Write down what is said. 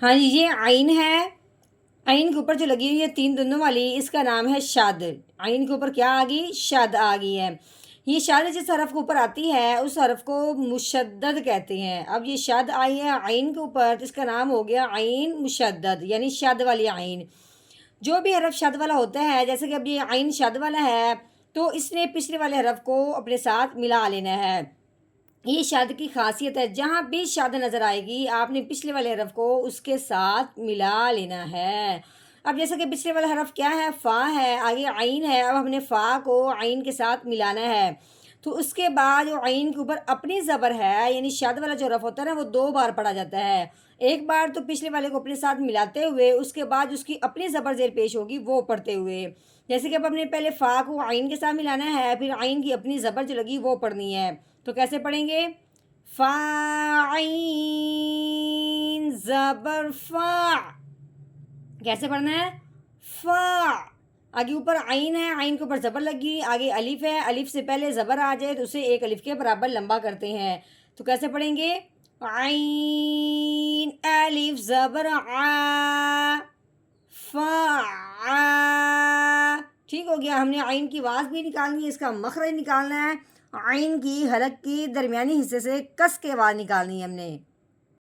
ہاں جی، یہ عین ہے، عین کے اوپر جو لگی ہوئی ہے تین دندوں والی، اس کا نام ہے شد۔ عین کے اوپر کیا آ گئی؟ شد آ گئی ہے۔ یہ شد جس حرف کے اوپر آتی ہے اس حرف کو مشدد کہتے ہیں۔ اب یہ شد آئی ہے عین کے اوپر تو اس کا نام ہو گیا عین مشدد، یعنی شد والی عین۔ جو بھی حرف شد والا ہوتا ہے، جیسے کہ اب یہ عین شد والا ہے تو اس نے پچھلے والے حرف کو اپنے ساتھ ملا لینا ہے۔ یہ شد کی خاصیت ہے، جہاں بھی شد نظر آئے گی آپ نے پچھلے والے حرف کو اس کے ساتھ ملا لینا ہے۔ اب جیسے کہ پچھلے والا حرف کیا ہے؟ فا ہے، آگے عین ہے، اب ہم نے فا کو عین کے ساتھ ملانا ہے۔ تو اس کے بعد جو عین کے اوپر اپنی زبر ہے، یعنی شد والا جو حرف ہوتا ہے نا، وہ دو بار پڑھا جاتا ہے۔ ایک بار تو پچھلے والے کو اپنے ساتھ ملاتے ہوئے، اس کے بعد اس کی اپنی زبر زیر پیش ہوگی وہ پڑھتے ہوئے۔ جیسے کہ اب ہم نے پہلے فا کو عین کے ساتھ ملانا ہے، پھر عین کی اپنی زبر جو لگی وہ پڑھنی ہے۔ تو کیسے پڑھیں گے؟ فا عین زبر فا۔ کیسے پڑھنا ہے؟ فا۔ آگے اوپر عین ہے، عین کے اوپر زبر لگی، آگے الف ہے، الف سے پہلے زبر آ جائے تو اسے ایک الف کے برابر لمبا کرتے ہیں۔ تو کیسے پڑھیں گے؟ عین الف زبر آ فا آ۔ ٹھیک ہو گیا۔ ہم نے عین کی آواز بھی نکالنی ہے، اس کا مخرج نکالنا ہے۔ عین کی حلق کی درمیانی حصے سے کس کے آواز نکالنی ہے ہم نے۔